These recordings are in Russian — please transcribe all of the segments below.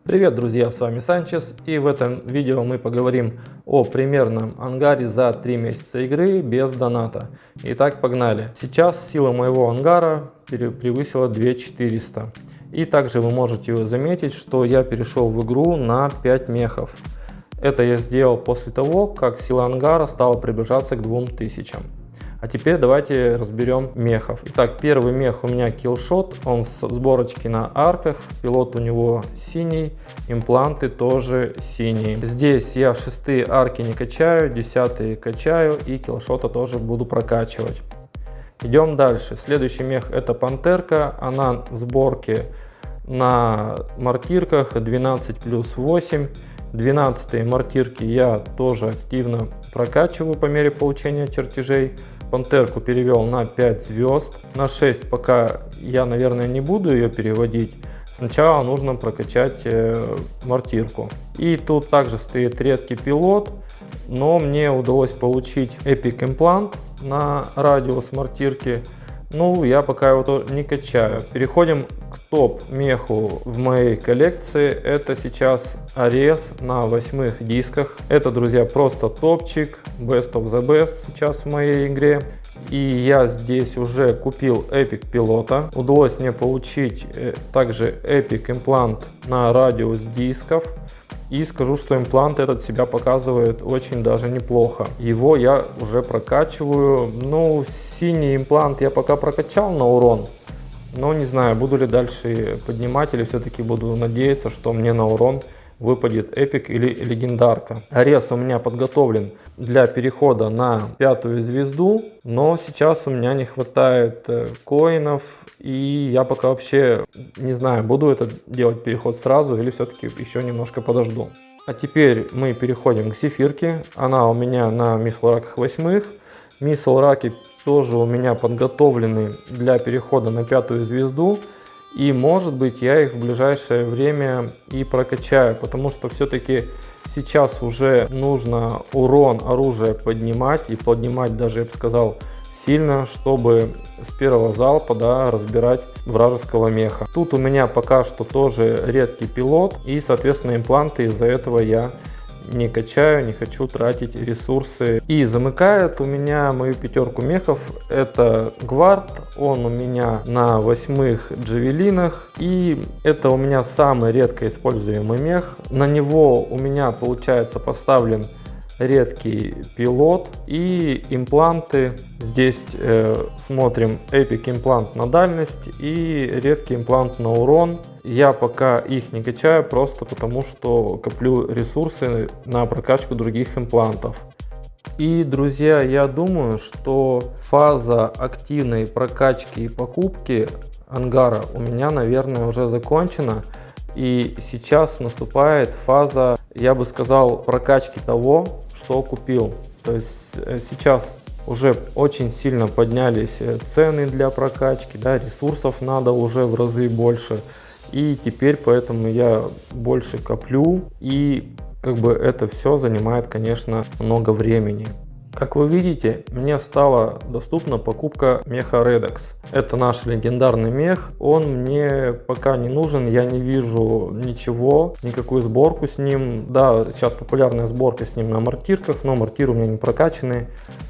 Привет, друзья, с вами Санчес, и в этом видео мы поговорим о примерном ангаре за 3 месяца игры без доната. Итак, погнали. Сейчас сила моего ангара превысила 2400. И также вы можете заметить, что я перешел в игру на 5 мехов. Это я сделал после того, как сила ангара стала приближаться к 2000. А теперь давайте разберем мехов. Итак, первый мех у меня Killshot, он с сборочки на арках, пилот у него синий, импланты тоже синие. Здесь я 6-е арки не качаю, 10-е качаю и Killshot тоже буду прокачивать. Идем дальше. Следующий мех это Пантерка, она в сборке на мортирках 12+8. 12-е мортирки я тоже активно прокачиваю по мере получения чертежей. Пантерку перевел на 5 звезд. На 6 пока я, наверное, не буду ее переводить. Сначала нужно прокачать мортирку. И тут также стоит редкий пилот. Но мне удалось получить Epic имплант на радиус мортирки. Ну, я пока его не качаю. Переходим к топ меху в моей коллекции. Это сейчас Арес на 8-х дисках. Это, друзья, просто топчик. Best of the best сейчас в моей игре. И я здесь уже купил Epic пилота. Удалось мне получить также Epic имплант на радиус дисков. И скажу, что имплант этот себя показывает очень даже неплохо. Его я уже прокачиваю. Ну, синий имплант я пока прокачал на урон. Но не знаю, буду ли дальше поднимать, или все-таки буду надеяться, что мне на урон выпадет эпик или легендарка. Арес у меня подготовлен для перехода на 5-ю звезду, но сейчас у меня не хватает коинов, и я пока вообще не знаю, буду это делать переход сразу или все-таки еще немножко подожду. А теперь мы переходим к Зефирке. Она у меня на мисл-раках 8-х. Мисл-раки тоже у меня подготовлены для перехода на 5-ю звезду. И может быть я их в ближайшее время и прокачаю, потому что все-таки сейчас уже нужно урон оружия поднимать, и поднимать даже, я бы сказал, сильно, чтобы с первого залпа разбирать вражеского меха. Тут у меня пока что тоже редкий пилот, и соответственно импланты из-за этого я не качаю, не хочу тратить ресурсы. И замыкает у меня мою пятерку мехов это Гвард, он у меня на 8-х джавелинах, и это у меня самый редко используемый мех. На него у меня получается поставлен редкий пилот и импланты. Здесь смотрим Epic имплант на дальность и редкий имплант на урон. Я пока их не качаю просто потому, что коплю ресурсы на прокачку других имплантов. И, друзья, я думаю, что фаза активной прокачки и покупки ангара у меня, наверное, уже закончена. И сейчас наступает фаза, я бы сказал, прокачки того, что купил. То есть сейчас уже очень сильно поднялись цены для прокачки, ресурсов надо уже в разы больше. И теперь поэтому я больше коплю, и это все занимает, конечно, много времени. Как вы видите, мне стала доступна покупка меха Redex. Это наш легендарный мех, он мне пока не нужен, я не вижу ничего, никакую сборку с ним. Да, сейчас популярная сборка с ним на мортирках, но мортиры у меня не прокачаны,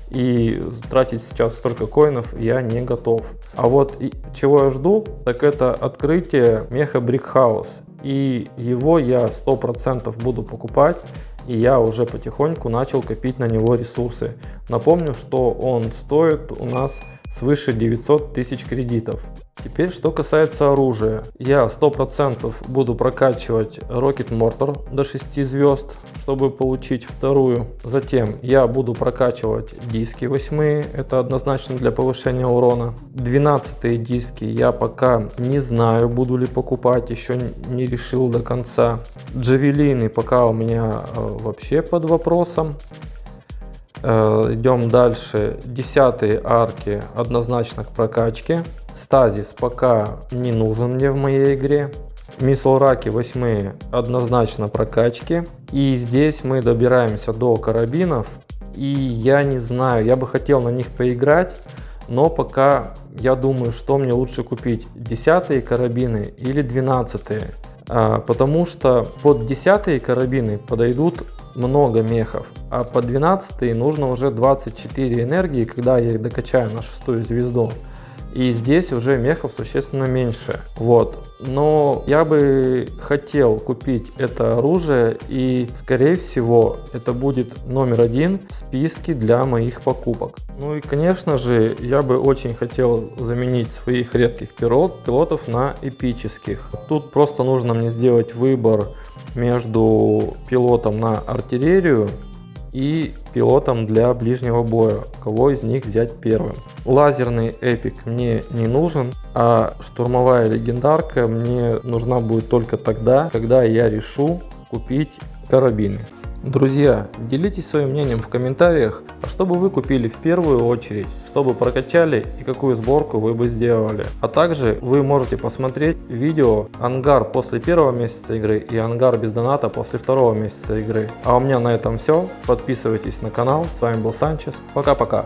и тратить сейчас столько коинов я не готов. А вот чего я жду, так это открытие меха Brickhouse, и его я 100% буду покупать. И я уже потихоньку начал копить на него ресурсы. Напомню, что он стоит у нас свыше 900 тысяч кредитов. Теперь, что касается оружия. Я 100% буду прокачивать Rocket Mortar до 6 звезд, чтобы получить вторую. Затем я буду прокачивать диски 8-е, это однозначно для повышения урона. 12-е диски я пока не знаю, буду ли покупать, еще не решил до конца. Джавелины пока у меня вообще под вопросом. Идем дальше. 10-е арки однозначно к прокачке. Стазис пока не нужен мне в моей игре. Мисл-раки 8-е однозначно прокачки. И здесь мы добираемся до карабинов. И я не знаю, я бы хотел на них поиграть, но пока я думаю, что мне лучше купить: 10-е карабины или 12-е. потому что под 10 карабины подойдут много мехов, а под 12 нужно уже 24 энергии, когда я их докачаю на 6 звезду. И здесь уже мехов существенно меньше. Вот. Но я бы хотел купить это оружие, и скорее всего это будет номер 1 в списке для моих покупок. Ну и конечно же я бы очень хотел заменить своих редких пилотов на эпических. Тут просто нужно мне сделать выбор между пилотом на артиллерию и пилотом для ближнего боя, кого из них взять первым. Лазерный эпик мне не нужен, а штурмовая легендарка мне нужна будет только тогда, когда я решу купить карабины. Друзья, делитесь своим мнением в комментариях, а что бы вы купили в первую очередь, чтобы прокачали и какую сборку вы бы сделали. А также вы можете посмотреть видео ангар после первого месяца игры и ангар без доната после второго месяца игры. А у меня на этом все. Подписывайтесь на канал. С вами был Санчес. Пока-пока.